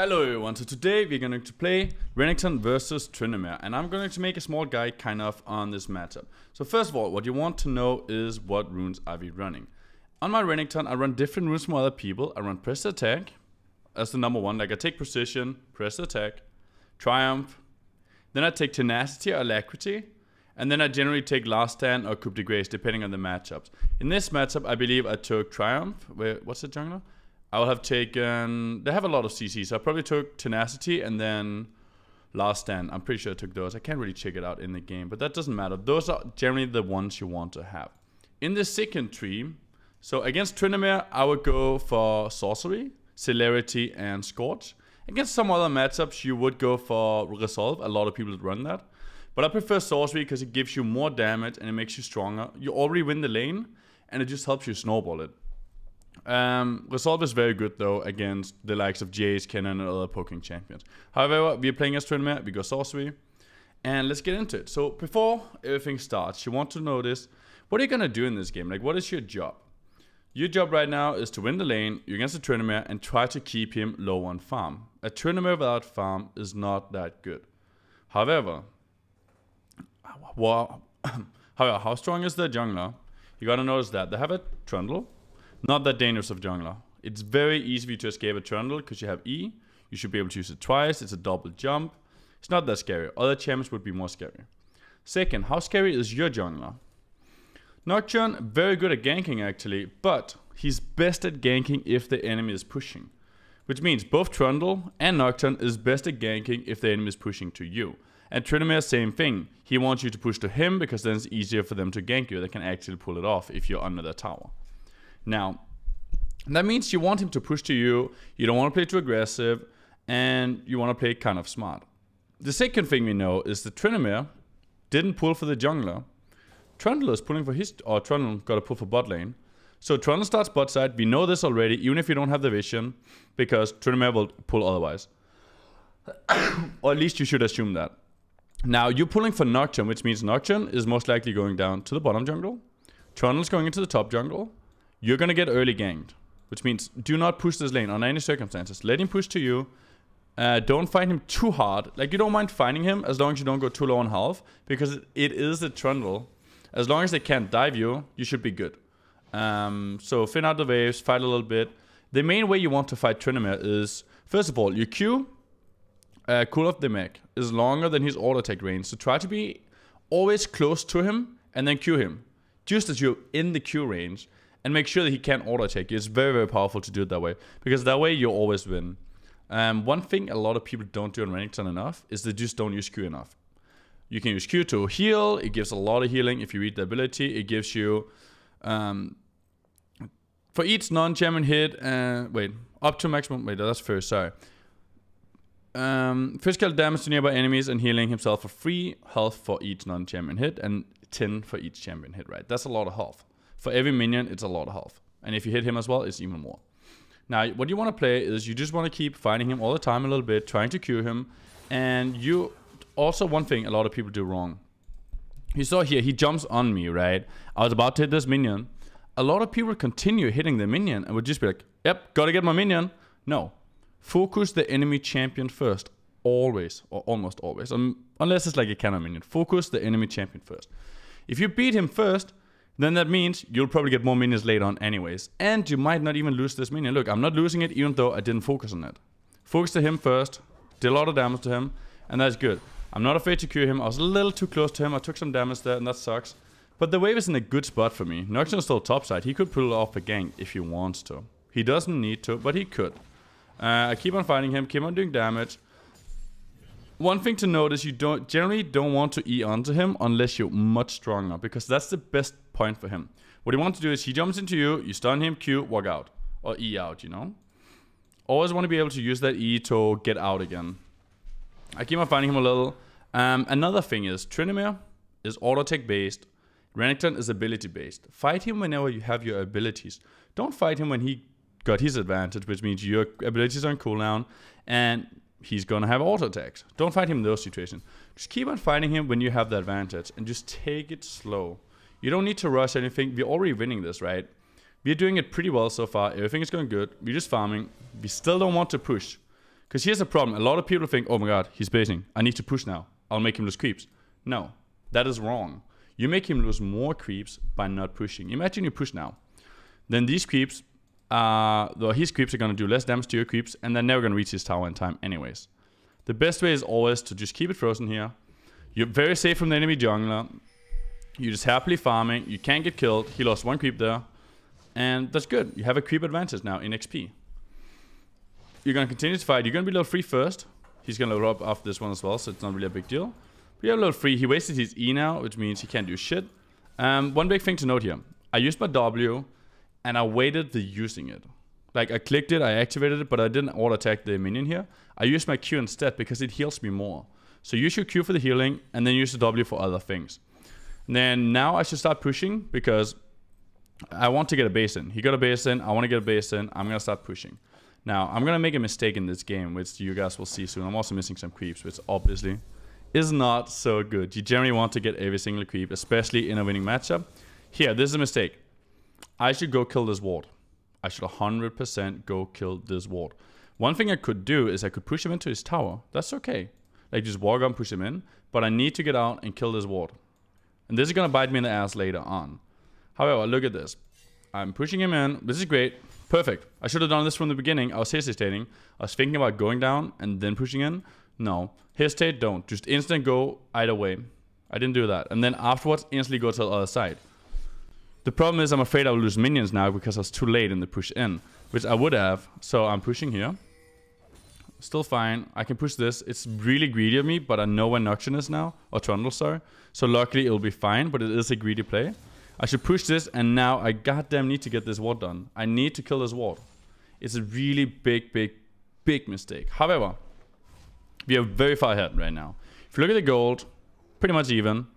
Hello everyone, so today we're going to play Renekton versus Tryndamere, and I'm going to make a small guide kind of on this matchup. So first of all, what you want to know is what runes are we running. On my Renekton, I run different runes from other people. I run Press Attack as the number one, like I take Precision, Press Attack, Triumph, then I take Tenacity or Alacrity, and then I generally take Last Stand or Coup de Grace depending on the matchups. In this matchup, I believe I took Triumph. What's the jungler? I would have taken, they have a lot of CC, so I probably took Tenacity and then Last Stand. I'm pretty sure I took those. I can't really check it out in the game, but that doesn't matter. Those are generally the ones you want to have. In the second tree, so against Tryndamere, I would go for Sorcery, Celerity, and Scorch. Against some other matchups, you would go for Resolve. A lot of people run that. But I prefer Sorcery because it gives you more damage and it makes you stronger. You already win the lane, and it just helps you snowball it. Resolve is very good though against the likes of Jace, Kennen, and other poking champions. However, we are playing as Tryndamere, we go Sorcery, and let's get into it. So before everything starts, you want to notice what are you gonna do in this game? Like, what is your job? Your job right now is to win the lane, you're against a Tryndamere, and try to keep him low on farm. A Tryndamere without farm is not that good. However, how strong is the jungler? You gotta notice that they have a Trundle. Not that dangerous of jungler. It's very easy for you to escape a Trundle because you have E. You should be able to use it twice. It's a double jump. It's not that scary. Other champions would be more scary. Second, how scary is your jungler? Nocturne, very good at ganking actually, but he's best at ganking if the enemy is pushing. Which means both Trundle and Nocturne is best at ganking if the enemy is pushing to you. And Tryndamere, same thing. He wants you to push to him because then it's easier for them to gank you. They can actually pull it off if you're under the tower. Now, that means you want him to push to you, you don't want to play too aggressive, and you want to play kind of smart. The second thing we know is that Tryndamere didn't pull for the jungler. Trundle is pulling for his, or Trundle got to pull for bot lane. So Trundle starts bot side, we know this already, even if you don't have the vision, because Tryndamere will pull otherwise. Or at least you should assume that. Now, you're pulling for Nocturne, which means Nocturne is most likely going down to the bottom jungle. Trundle's going into the top jungle. You're gonna get early ganked, which means do not push this lane under any circumstances. Let him push to you. Don't fight him too hard. Like, you don't mind fighting him as long as you don't go too low on health, because it is a Trundle. As long as they can't dive you, you should be good. So thin out the waves, fight a little bit. The main way you want to fight Tryndamere is, first of all, your Q, cool off the mech, is longer than his auto attack range. So try to be always close to him and then Q him, just as you're in the Q range. And make sure that he can't auto-attack you. It's very, very powerful to do it that way. Because that way you always win. One thing a lot of people don't do on Renekton enough is they just don't use Q enough. You can use Q to heal. It gives a lot of healing if you read the ability. It gives you... for each non-champion hit... up to maximum... Wait, that's first, sorry. Physical damage to nearby enemies and healing himself for free. Health for each non-champion hit. And 10 for each champion hit, right? That's a lot of health. For every minion, it's a lot of health. And if you hit him as well, it's even more. Now, what you want to play is you just want to keep fighting him all the time a little bit, trying to cure him. And you... Also, one thing a lot of people do wrong. You saw here, he jumps on me, right? I was about to hit this minion. A lot of people continue hitting the minion and would just be like, yep, gotta get my minion. No. Focus the enemy champion first. Always, or almost always. Unless it's like a cannon minion. Focus the enemy champion first. If you beat him first... then that means you'll probably get more minions later on anyways. And you might not even lose this minion. Look, I'm not losing it even though I didn't focus on it. Focus to him first. Did a lot of damage to him. And that's good. I'm not afraid to cure him. I was a little too close to him. I took some damage there and that sucks. But the wave is in a good spot for me. Nocturne is still topside. He could pull off a gank if he wants to. He doesn't need to, but he could. I keep on fighting him. Keep on doing damage. One thing to note is you generally don't want to E onto him unless you're much stronger, because that's the best point for him. What you want to do is he jumps into you, you stun him, Q, walk out. Or E out, you know? Always want to be able to use that E to get out again. I keep on fighting him a little. Another thing is, Tryndamere is auto-attack based. Renekton is ability based. Fight him whenever you have your abilities. Don't fight him when he got his advantage, which means your abilities are on cooldown. And... he's gonna have auto attacks. Don't fight him in those situations. Just keep on fighting him when you have the advantage and just take it slow. You don't need to rush anything. We're already winning this, right? We're doing it pretty well so far. Everything is going good. We're just farming. We still don't want to push Because here's the problem. A lot of people think, oh my god, he's basing. I need to push now. I'll make him lose creeps. No, that is wrong. You make him lose more creeps by not pushing. Imagine you push now. Then these creeps, his creeps are going to do less damage to your creeps, and they're never going to reach his tower in time anyways. The best way is always to just keep it frozen here. You're very safe from the enemy jungler. You're just happily farming. You can't get killed. He lost 1 creep there. And that's good. You have a creep advantage now in XP. You're going to continue to fight. You're going to be level 3 first. He's going to level up after this one as well, so it's not really a big deal. But you have level 3. He wasted his E now, which means he can't do shit. One big thing to note here. I used my W, and I waited the using it. Like, I clicked it, I activated it, but I didn't auto-attack the minion here. I used my Q instead because it heals me more. So use your Q for the healing, and then use the W for other things. And then now I should start pushing because I want to get a base in. He got a base in, I want to get a base in, I'm going to start pushing. Now, I'm going to make a mistake in this game, which you guys will see soon. I'm also missing some creeps, which obviously is not so good. You generally want to get every single creep, especially in a winning matchup. Here, this is a mistake. I should go kill this ward. I should 100% go kill this ward. One thing I could do is I could push him into his tower. That's okay. Like, just walk up and push him in. But I need to get out and kill this ward. And this is going to bite me in the ass later on. However, look at this. I'm pushing him in. This is great. Perfect. I should have done this from the beginning. I was hesitating. I was thinking about going down and then pushing in. No. Hesitate, don't. Just instant go either way. I didn't do that. And then afterwards, instantly go to the other side. The problem is I'm afraid I will lose minions now because I was too late in the push in. Which I would have. So I'm pushing here. Still fine. I can push this. It's really greedy of me, but I know where Noxian is now. Or Trundle, sorry. So luckily it'll be fine, but it is a greedy play. I should push this, and now I goddamn need to get this ward done. I need to kill this ward. It's a really big, big, big mistake. However, we are very far ahead right now. If you look at the gold, pretty much even,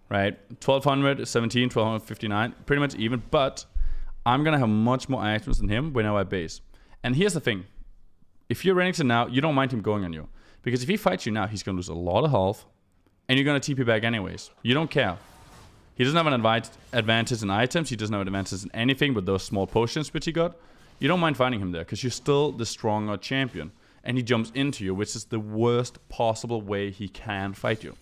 right? 1217, 1259, pretty much even, but I'm gonna have much more items than him when I base. And here's the thing. If you're Renekton now, you don't mind him going on you. Because if he fights you now, he's gonna lose a lot of health, and you're gonna TP back anyways. You don't care. He doesn't have an advantage in items. He doesn't have an advantage in anything but those small potions which he got. You don't mind fighting him there because you're still the stronger champion. And he jumps into you, which is the worst possible way he can fight you.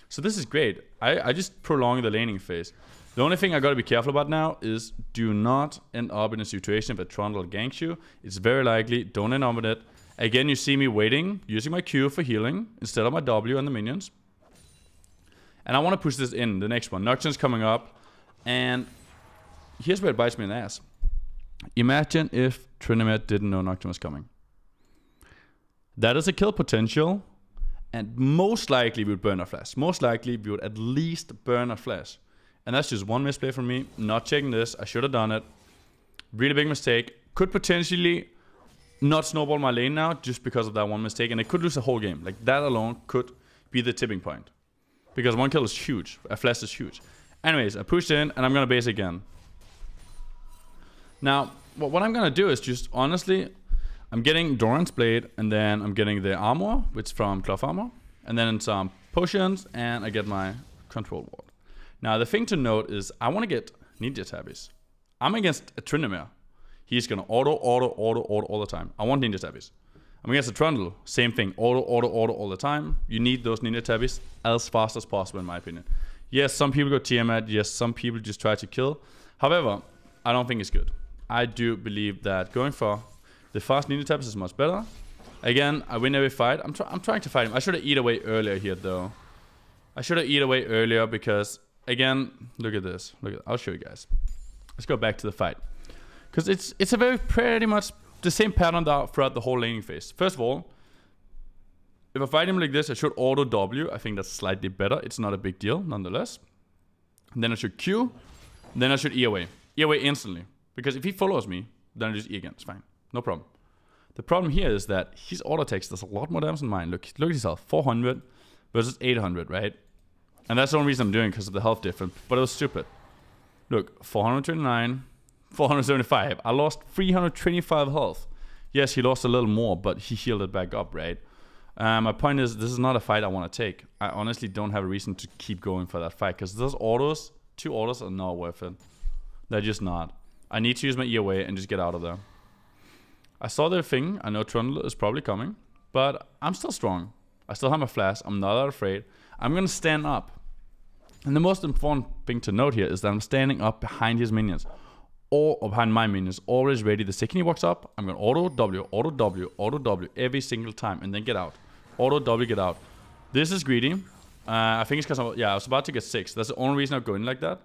So this is great. I just prolong the laning phase. The only thing I gotta be careful about now is do not end up in a situation where Trundle ganks you. It's very likely. Don't end up with it. Again, you see me waiting, using my Q for healing instead of my W and the minions. And I want to push this in, the next one. Noxian's coming up. And here's where it bites me in the ass. Imagine if Tryndamere didn't know Noxian was coming. That is a kill potential. And most likely we would burn a flash. Most likely we would at least burn a flash. And that's just one misplay from me. Not checking this. I should have done it. Really big mistake. Could potentially not snowball my lane now just because of that one mistake. And I could lose the whole game. Like, that alone could be the tipping point. Because one kill is huge. A flash is huge. Anyways, I pushed in and I'm going to base again. Now, what I'm going to do is just, honestly, I'm getting Doran's Blade and then I'm getting the armor, which is from Cloth Armor. And then some potions and I get my control ward. Now, the thing to note is I want to get Ninja Tabbies. I'm against a Tryndamere. He's going to auto all the time. I want Ninja Tabbies. I'm against a Trundle, same thing, auto all the time. You need those Ninja Tabbies as fast as possible, in my opinion. Yes, some people go Tiamat. Yes, some people just try to kill. However, I don't think it's good. I do believe that going for the fast Ninja Tabbies is much better. Again, I win every fight. I'm trying to fight him. I should have eat away earlier here, though. I should have eat away earlier because, again, look at this. I'll show you guys. Let's go back to the fight. Because it's a very pretty much the same pattern throughout the whole laning phase. First of all, if I fight him like this, I should auto W. I think that's slightly better. It's not a big deal, nonetheless. And then I should Q. Then I should E away. E away instantly. Because if he follows me, then I just E again. It's fine. No problem. The problem here is that his auto attacks does a lot more damage than mine. Look at his health. 400 versus 800, right? And that's the only reason I'm doing it, because of the health difference. But it was stupid. Look, 429... 475. I lost 325 health. Yes, he lost a little more, but he healed it back up, right? My point is, this is not a fight I want to take. I honestly don't have a reason to keep going for that fight, because those autos, 2 autos, are not worth it. They're just not. I need to use my E away and just get out of there. I saw the thing. I know Trundle is probably coming. But I'm still strong. I still have my flash. I'm not that afraid. I'm going to stand up. And the most important thing to note here is that I'm standing up behind his minions. Or behind my minions. Always ready. The second he walks up, I'm going to auto W, auto W, auto W every single time. And then get out. Auto W, get out. This is greedy. I think it's because I was about to get 6. That's the only reason I'm going like that.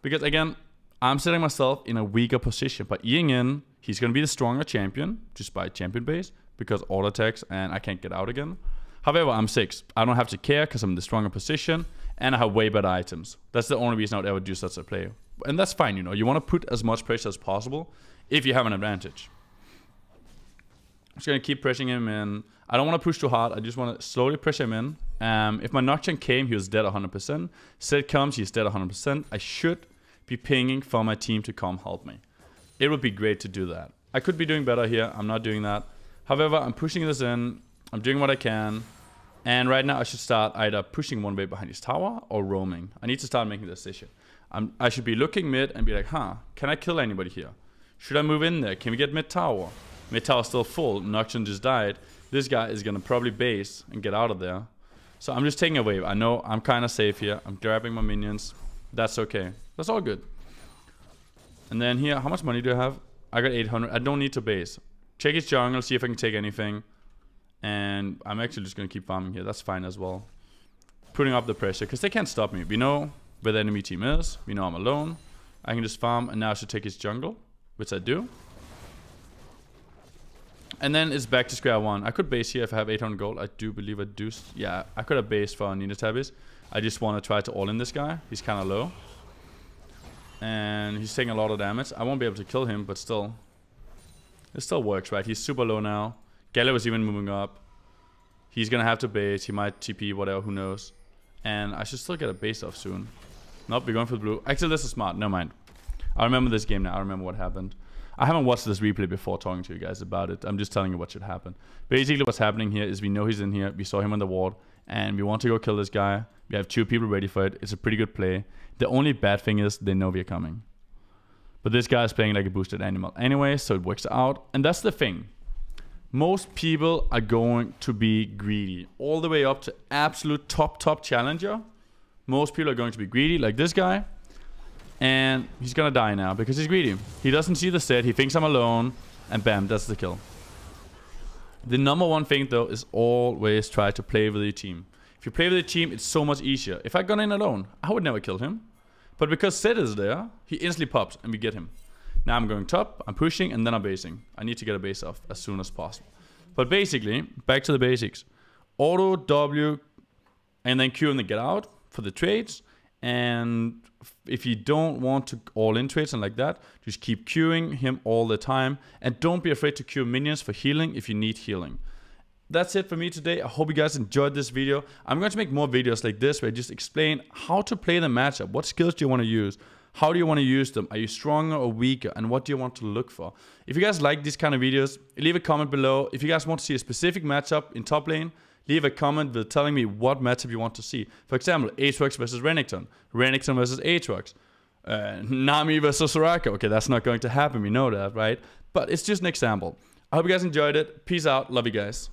Because again, I'm setting myself in a weaker position. By Eing in, he's going to be the stronger champion. Just by champion base. Because auto attacks and I can't get out again. However, I'm 6. I don't have to care because I'm in the stronger position. And I have way better items. That's the only reason I would ever do such a play. And that's fine, you know. You want to put as much pressure as possible if you have an advantage. I'm just going to keep pressing him in. I don't want to push too hard. I just want to slowly pressure him in. If my Nocturne came, he was dead 100%. Set comes, he's dead 100%. I should be pinging for my team to come help me. It would be great to do that. I could be doing better here. I'm not doing that. However, I'm pushing this in. I'm doing what I can. And right now, I should start either pushing one way behind his tower or roaming. I need to start making the decision. I should be looking mid and be like, can I kill anybody here? Should I move in there? Can we get mid tower? Mid tower still full. Nocturne just died. This guy is going to probably base and get out of there. So I'm just taking a wave. I know I'm kind of safe here. I'm grabbing my minions. That's okay. That's all good. And then here, how much money do I have? I got 800. I don't need to base. Check his jungle, see if I can take anything. And I'm actually just going to keep farming here. That's fine as well. Putting up the pressure, because they can't stop me. We know where the enemy team is. We know I'm alone. I can just farm, and now I should take his jungle, which I do. And then it's back to square one. I could base here if I have 800 gold. I do believe I do. Yeah, I could have based for Ninatabis. I just want to try to all-in this guy. He's kind of low. And he's taking a lot of damage. I won't be able to kill him, but still. It still works, right? He's super low now. Kayle was even moving up. He's going to have to base. He might TP, whatever, who knows. And I should still get a base off soon. Nope, we're going for the blue. Actually, this is smart. Never mind. I remember this game now. I remember what happened. I haven't watched this replay before talking to you guys about it. I'm just telling you what should happen. Basically, what's happening here is we know he's in here. We saw him on the ward. And we want to go kill this guy. We have 2 people ready for it. It's a pretty good play. The only bad thing is they know we're coming. But this guy is playing like a boosted animal anyway, so it works out. And that's the thing. Most people are going to be greedy. All the way up to absolute top challenger. Most people are going to be greedy, like this guy. And he's gonna die now because he's greedy. He doesn't see the set, he thinks I'm alone. And bam, that's the kill. The number one thing though is always try to play with your team. If you play with your team, it's so much easier. If I'd gone in alone, I would never kill him. But because Set is there, he instantly pops and we get him. Now I'm going top, I'm pushing, and then I'm basing. I need to get a base off as soon as possible. But basically, back to the basics. Auto, W, and then Q and then get out for the trades. And if you don't want to all-in trades and like that, just keep queuing him all the time. And don't be afraid to queue minions for healing if you need healing. That's it for me today. I hope you guys enjoyed this video. I'm going to make more videos like this where I just explain how to play the matchup. What skills do you want to use? How do you want to use them? Are you stronger or weaker? And what do you want to look for? If you guys like these kind of videos, leave a comment below. If you guys want to see a specific matchup in top lane, leave a comment with telling me what matchup you want to see. For example, Aatrox versus Renekton. Renekton versus Aatrox. Nami versus Soraka. Okay, that's not going to happen. We know that, right? But it's just an example. I hope you guys enjoyed it. Peace out. Love you guys.